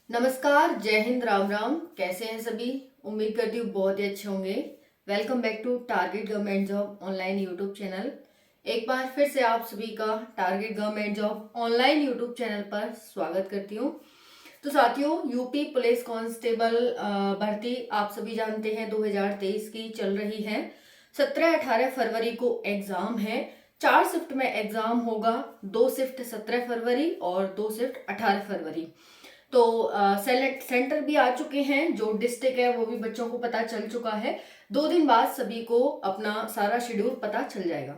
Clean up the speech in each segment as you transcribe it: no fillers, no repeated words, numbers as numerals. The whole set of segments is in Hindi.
नमस्कार, जय हिंद, राम राम। कैसे हैं सभी? उम्मीद करती हूँ बहुत ही अच्छे होंगे। Welcome back to target government job online YouTube channel. एक बार फिर से आप सभी का target government job online YouTube channel पर स्वागत करती हूँ। तो साथियों, यूपी पुलिस कांस्टेबल भर्ती आप सभी जानते हैं 2023 की चल रही है। 17-18 फरवरी को एग्जाम है। 4 शिफ्ट में एग्जाम होगा। 2 शिफ्ट 17 फरवरी और 2 शिफ्ट 18 फरवरी। तो सेंटर भी आ चुके हैं। जो डिस्ट्रिक्ट है वो भी बच्चों को पता चल चुका है। 2 दिन बाद सभी को अपना सारा शेड्यूल पता चल जाएगा।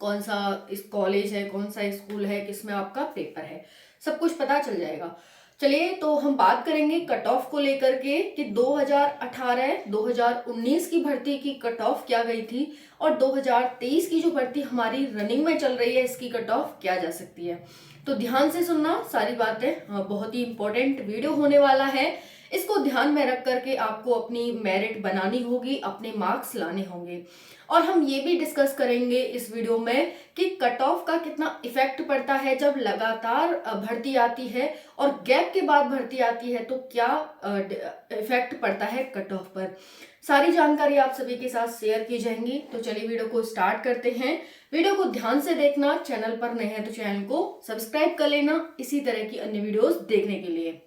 कौन सा इस कॉलेज है, कौन सा स्कूल है, किसमें आपका पेपर है, सब कुछ पता चल जाएगा। चलिए, तो हम बात करेंगे कट ऑफ को लेकर के कि 2018-2019 की भर्ती की कट ऑफ क्या गई थी और 2023 की जो भर्ती हमारी रनिंग में चल रही है इसकी कट ऑफ क्या जा सकती है। तो ध्यान से सुनना सारी बातें। बहुत ही इंपॉर्टेंट वीडियो होने वाला है। इसको ध्यान में रख करके आपको अपनी मेरिट बनानी होगी, अपने मार्क्स लाने होंगे। और हम ये भी डिस्कस करेंगे इस वीडियो में कि कट ऑफ का कितना इफेक्ट पड़ता है जब लगातार भर्ती आती है और गैप के बाद भर्ती आती है, तो क्या इफेक्ट पड़ता है कट ऑफ पर। सारी जानकारी आप सभी के साथ शेयर की जाएंगी। तो चलिए वीडियो को स्टार्ट करते हैं। वीडियो को ध्यान से देखना। चैनल पर नए हैं तो चैनल को सब्सक्राइब कर लेना इसी तरह की अन्य वीडियोस देखने के लिए।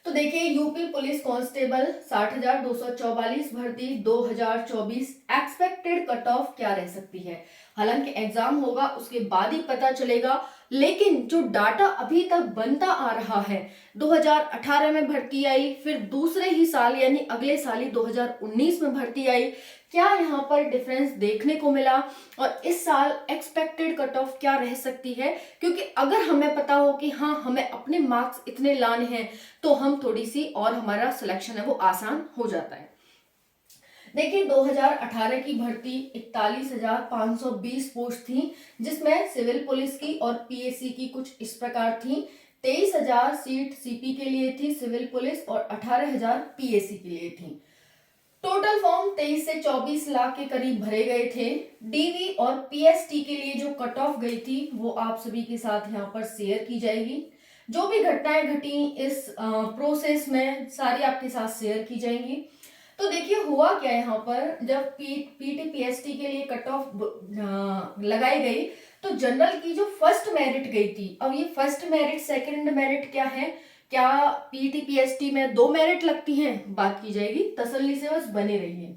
तो देखिए, यूपी पुलिस कांस्टेबल 60,244 भर्ती 2024 एक्सपेक्टेड कट ऑफ क्या रह सकती है। हालांकि एग्जाम होगा उसके बाद ही पता चलेगा, लेकिन जो डाटा अभी तक बनता आ रहा है, 2018 में भर्ती आई, फिर दूसरे ही साल यानी अगले साल ही 2019 में भर्ती आई। क्या यहाँ पर डिफरेंस देखने को मिला और इस साल एक्सपेक्टेड कट ऑफ क्या रह सकती है। क्योंकि अगर हमें पता हो कि हाँ, हमें अपने मार्क्स इतने लाने हैं, तो हम थोड़ी सी और हमारा सिलेक्शन है वो आसान हो जाता है। देखिए, 2018 की भर्ती 41,520 पोस्ट थी, जिसमें सिविल पुलिस की और पीएससी की कुछ इस प्रकार थी। 23,000 सीट सीपी के लिए थी सिविल पुलिस और 18,000 पीएससी के लिए थी। टोटल फॉर्म 23 से 24 लाख के करीब भरे गए थे। डीवी और पीएसटी के लिए जो कट ऑफ गई थी वो आप सभी के साथ यहाँ पर शेयर की जाएगी। जो भी घटनाएं घटी इस प्रोसेस में सारी आपके साथ शेयर की जाएंगी। तो देखिए, हुआ क्या यहाँ पर, जब पीटी पीएसटी के लिए कट ऑफ लगाई गई, तो जनरल की जो फर्स्ट मेरिट गई थी, अब ये फर्स्ट मेरिट सेकंड मेरिट क्या है, क्या पीटी पीएसटी में 2 मेरिट लगती हैं, बात की जाएगी, तसल्ली से बस बने रहिए।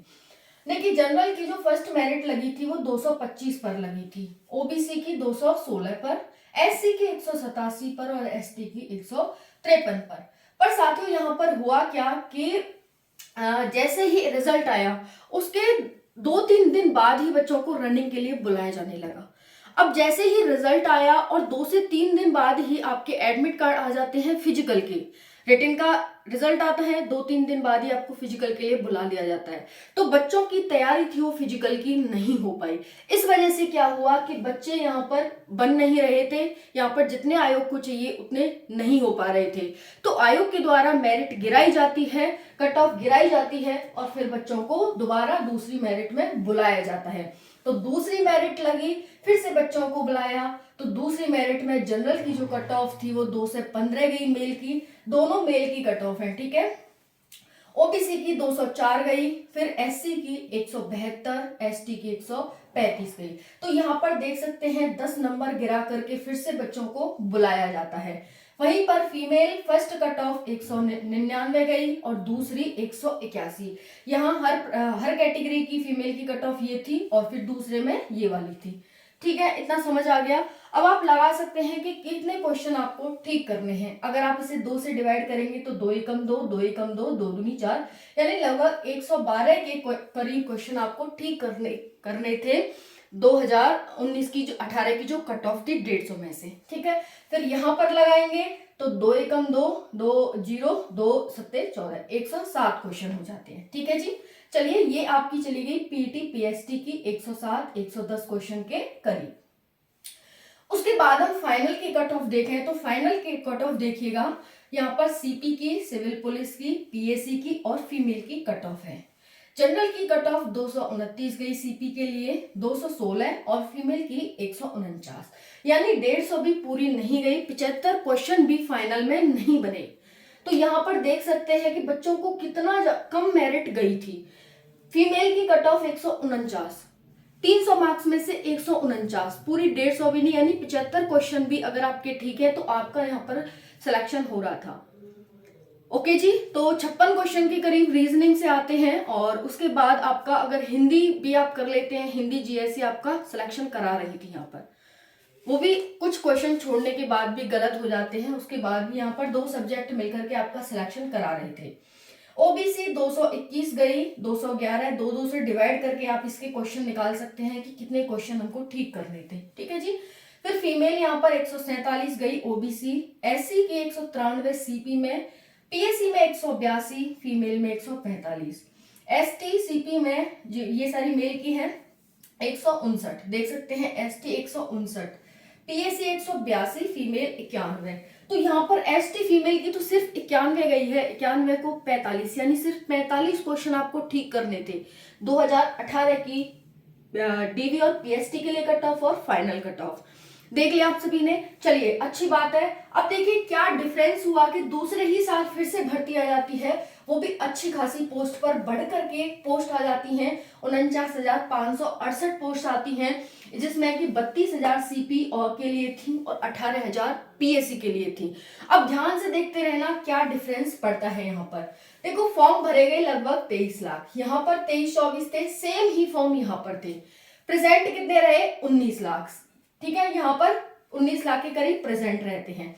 देखिए, जनरल की जो फर्स्ट मेरिट लगी थी वो 225 पर लगी थी, ओबीसी की 216 पर, एससी की 187 पर और एसटी की 153 पर साथियों, यहाँ पर हुआ क्या कि जैसे ही रिजल्ट आया उसके 2-3 दिन बाद ही बच्चों को रनिंग के लिए बुलाया जाने लगा। अब जैसे ही रिजल्ट आया और 2 से 3 दिन बाद ही आपके एडमिट कार्ड आ जाते हैं फिजिकल के। रिटन का रिजल्ट आता है, 2-3 दिन बाद ही आपको फिजिकल के लिए बुला लिया जाता है। तो बच्चों की तैयारी थी वो फिजिकल की नहीं हो पाई। इस वजह से क्या हुआ कि बच्चे यहाँ पर बन नहीं रहे थे, यहाँ पर जितने आयोग को चाहिए उतने नहीं हो पा रहे थे। तो आयोग के द्वारा मेरिट गिराई जाती है, कट ऑफ गिराई जाती है और फिर बच्चों को दोबारा दूसरी मेरिट में बुलाया जाता है। तो दूसरी मेरिट लगी, फिर से बच्चों को बुलाया, तो दूसरी मेरिट में जनरल की जो कट ऑफ थी वो 2 से 15 गई मेल की, दोनों मेल की कट ऑफ है, ठीक है। ओबीसी की 204 गई, फिर एससी की 172, एसटी की 135 गई। तो यहाँ पर देख सकते हैं 10 नंबर गिरा करके फिर से बच्चों को बुलाया जाता है। वहीं पर फीमेल फर्स्ट कट ऑफ 199 गई और दूसरी 181। यहाँ हर कैटेगरी की फीमेल की कट ऑफ ये थी और फिर दूसरे में ये वाली थी, ठीक है। इतना समझ आ गया। अब आप लगा सकते हैं कि कितने क्वेश्चन आपको ठीक करने हैं। अगर आप इसे 2 से डिवाइड करेंगे तो 2 एकम 2, 2 एकम 2, 2 दूनी 4, यानी लगभग 112 के करीब क्वेश्चन आपको ठीक करने थे 2019 की जो 18 की जो कट ऑफ थी 150 में से, ठीक है। फिर यहाँ पर लगाएंगे तो 2 एकम 2, 2 0, 2 सत्ते 14, 107 क्वेश्चन हो जाते हैं, ठीक है जी। चलिए, ये आपकी चली गई पीटी पीएसटी की 107 110 क्वेश्चन के करीब। उसके बाद हम फाइनल की कट ऑफ देखें तो फाइनल की कट ऑफ देखिएगा, यहाँ पर सीपी की, सिविल पुलिस की, पीएससी की और फीमेल की कट ऑफ है। जनरल की कट ऑफ 229 गई सीपी के लिए, 216 और फीमेल की 149, यानी 150 भी पूरी नहीं गई। 75 क्वेश्चन भी फाइनल में नहीं बने। तो यहाँ पर देख सकते हैं कि बच्चों को कितना कम मेरिट गई थी। फीमेल की कट ऑफ 149, 300 मार्क्स में से 149, पूरी 150 भी नहीं, यानी 75 क्वेश्चन भी अगर आपके ठीक है तो आपका यहाँ पर सिलेक्शन हो रहा था। ओके जी, तो 56 क्वेश्चन के करीब रीजनिंग से आते हैं और उसके बाद आपका अगर हिंदी भी आप कर लेते हैं, हिंदी जीएसई आपका सिलेक्शन करा रही थी यहाँ पर, वो भी कुछ क्वेश्चन छोड़ने के बाद भी गलत हो जाते हैं, उसके बाद भी यहाँ पर 2 सब्जेक्ट मिलकर के आपका सिलेक्शन करा रहे थे। ओबीसी 221 गई, 211, 2 से डिवाइड करके आप इसके क्वेश्चन निकाल सकते हैं कि कितने क्वेश्चन हमको ठीक करने थे। ठीक है जी। फिर फीमेल यहाँ पर 147 गई ओबीसी, एससी की 193 सीपी में, पीएससी में 182, फीमेल में 145, एसटी सीपी में ये सारी मेल की है 159, देख सकते हैं एसटी 159, पीएससी 182, फीमेल 91। तो यहाँ पर एसटी फीमेल की तो सिर्फ 91 गई है, 91 को 45, यानी सिर्फ 45 क्वेश्चन आपको ठीक करने थे 2018 की डीवी और पीएसटी के लिए कट ऑफ और फाइनल कट ऑफ देख लिया आप सभी ने। चलिए अच्छी बात है। अब देखिए क्या डिफरेंस हुआ कि दूसरे ही साल फिर से भर्ती आ जाती है, वो भी अच्छी खासी पोस्ट पर बढ़ करके पोस्ट आ जाती हैं, 49,568 पोस्ट आती हैं, जिसमें कि 32,000 सीपी और के लिए थी और 18,000 पीएससी के लिए थी। अब ध्यान से देखते रहना क्या डिफरेंस पड़ता है। यहाँ पर देखो फॉर्म भरे गए लगभग 23 लाख, यहाँ पर 23-24 थे, सेम ही फॉर्म यहाँ पर थे। प्रेजेंट कितने रहे 19 लाख, ठीक है, यहाँ पर 19 लाख के करीब प्रेजेंट रहते हैं।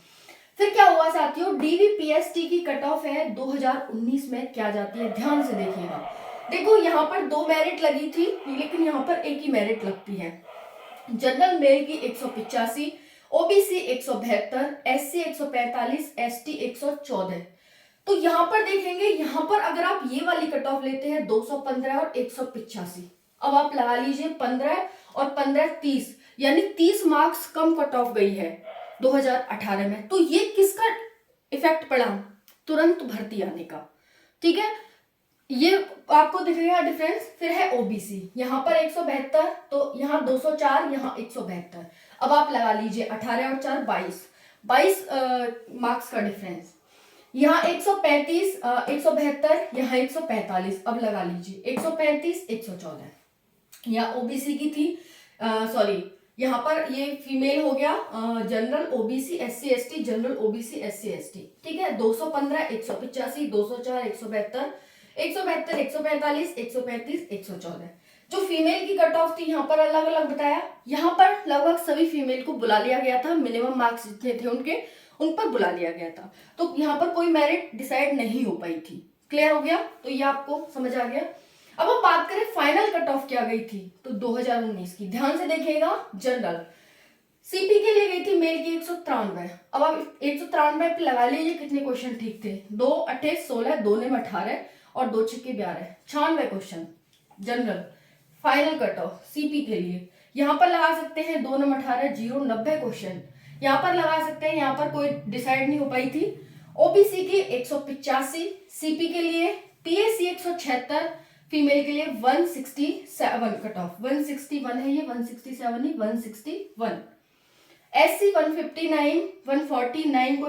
फिर क्या हुआ साथियों, डीवीपीएसटी की कट ऑफ है 2019 में क्या जाती है, ध्यान से देखिएगा। देखो यहाँ पर 2 मेरिट लगी थी, लेकिन यहाँ पर एक ही मेरिट लगती है। जनरल मेल की 185, ओबीसी 172, एससी 145, एसटी 114। तो यहाँ पर देखेंगे, यहाँ पर अगर आप ये वाली कट ऑफ लेते हैं 215 और 185, अब आप लगा लीजिए 15 और 15 30, यानी 30 मार्क्स कम कट ऑफ गई है 2018 में। तो ये किसका इफेक्ट पड़ा, तुरंत भर्ती आने का। ठीक है, ये आपको दिखेगा डिफरेंस। फिर है ओबीसी, यहाँ पर 172, तो यहाँ 204, यहाँ 172। अब आप लगा लीजिए 18 और 4 22 मार्क्स का डिफरेंस। यहाँ 135, 172, यहाँ 145, अब लगा लीजिए 135, 114। यहाँ ओबीसी की थी, सॉरी यहाँ पर ये फीमेल हो गया, general OBC SC ST, general OBC SC ST. ठीक है, 215, 185, 204, 172, 172, 145, 135, 114। जो फीमेल की कट ऑफ थी यहाँ पर अलग अलग बताया, यहाँ पर लगभग सभी फीमेल को बुला लिया गया था, मिनिमम मार्क्स जितने थे उनके उन पर बुला लिया गया था। तो यहाँ पर कोई मेरिट डिसाइड नहीं हो पाई थी। क्लियर हो गया, तो ये आपको समझ आ गया। अब हम बात करें फाइनल कट ऑफ क्या गई थी, तो 2019 की, ध्यान से देखिएगा। जनरल सीपी के लिए गई थी मेल की 193। अब आप 193 पे लगा लीजिए कितने क्वेश्चन ठीक थे, 2 8 16, 2 में 18 और 2 6 12, 96 question general final cut off CP के लिए। यहाँ पर लगा सकते हैं 2 में 18 0 90 क्वेश्चन, यहाँ पर लगा सकते हैं, यहाँ पर कोई डिसाइड नहीं हो पाई थी। ओबीसी की 185 सीपी के लिए, पीएससी 176, फीमेल के लिए 167 कट ऑफ, 161 है ये, 167 नहीं 161। एससी 159, 149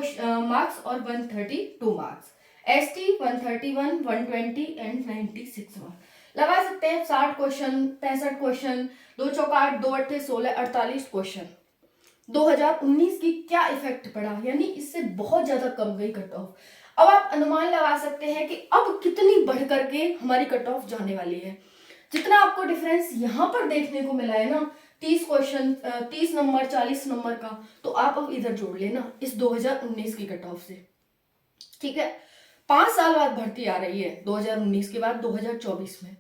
मार्क्स और 132 मार्क्स। ST 131, 120 and 96 marks. लगा सकते हैं 60 क्वेश्चन, 65 क्वेश्चन, 2 चौका 8, 2 8 16, 48 क्वेश्चन। 2019 की क्या इफेक्ट पड़ा, यानी इससे बहुत ज्यादा कम गई कट ऑफ। अब आप अनुमान लगा सकते हैं कि अब कितनी बढ़ करके हमारी कट ऑफ जाने वाली है। जितना आपको डिफरेंस यहाँ पर देखने को मिला है ना, 30 क्वेश्चन, 30 नंबर 40 नंबर का, तो आप अब इधर जोड़ लेना इस 2019 की कट ऑफ से। ठीक है, 5 साल बाद भर्ती आ रही है 2019 के बाद 2024 में।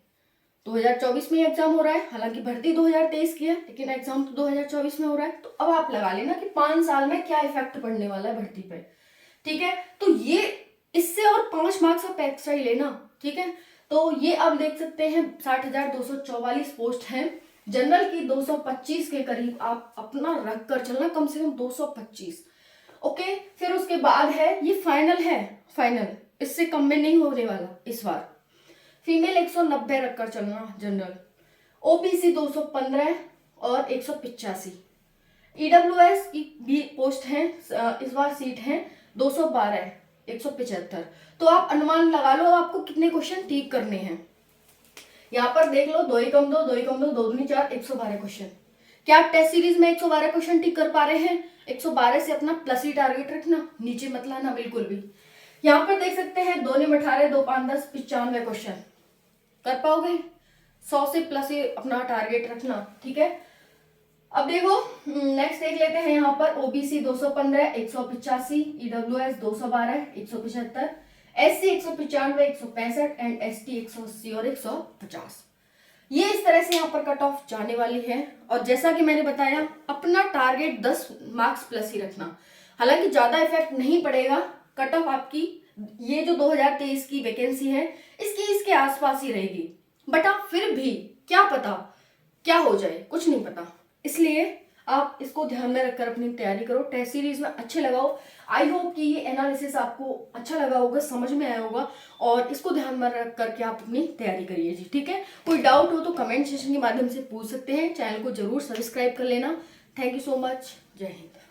2024 में एग्जाम हो रहा है, हालांकि भर्ती 2023 की है, लेकिन एग्जाम तो 2024 में हो रहा है। तो अब आप लगा लेना कि 5 साल में क्या इफेक्ट पड़ने वाला है भर्ती पे। ठीक है, तो ये इससे और 5 मार्क्स आप एक्स्ट्रा ही लेना। ठीक है, तो ये आप देख सकते हैं 60,244 पोस्ट हैं। जनरल की 225 के करीब आप अपना रख कर चलना, कम से कम 225। ओके, फिर उसके बाद है ये फाइनल है, फाइनल इससे कम में नहीं होने वाला इस बार। फीमेल 190 रखकर चलना जनरल, ओबीसी 215 और 185। ईडब्ल्यूएस की भी पोस्ट है, इस बार सीट है 212, 175। तो आप अनुमान लगा लो आपको कितने क्वेश्चन ठीक करने हैं। यहाँ पर देख लो, 2 एकम 2, 2 एकम 2, 2 दूनी 4, 112 क्वेश्चन। क्या आप टेस्ट सीरीज में 112 क्वेश्चन ठीक कर पा रहे हैं? 112 से अपना प्लस ही टारगेट रखना, नीचे मत लाना बिल्कुल भी। यहाँ पर देख सकते हैं 2 ने 18, 2 5 10, 95 क्वेश्चन कर पाओगे। 100 से प्लस ही अपना टारगेट रखना, ठीक है। अब देखो नेक्स्ट देख लेते हैं। यहाँ पर OBC 215, 185, EWS 212, 175, SC 195, 165 and ST 180 और 150। ये इस तरह से यहाँ पर कट ऑफ जाने वाली है। और जैसा कि मैंने बताया, अपना टारगेट 10 मार्क्स प्लस ही रखना। हालांकि ज्यादा इफेक्ट नहीं पड़ेगा, कट ऑफ आपकी ये जो 2023 की वैकेंसी है इसके आसपास ही रहेगी। बट आप फिर भी क्या पता क्या हो जाए, कुछ नहीं पता, इसलिए आप इसको ध्यान में रखकर अपनी तैयारी करो। टेस्ट सीरीज में अच्छे लगाओ। आई होप कि ये एनालिसिस आपको अच्छा लगा होगा, समझ में आया होगा, और इसको ध्यान में रख करके आप अपनी तैयारी करिए जी, ठीक है। कोई डाउट हो तो कमेंट सेक्शन के माध्यम से पूछ सकते हैं। चैनल को जरूर सब्सक्राइब कर लेना। Thank you so much. जय हिंद।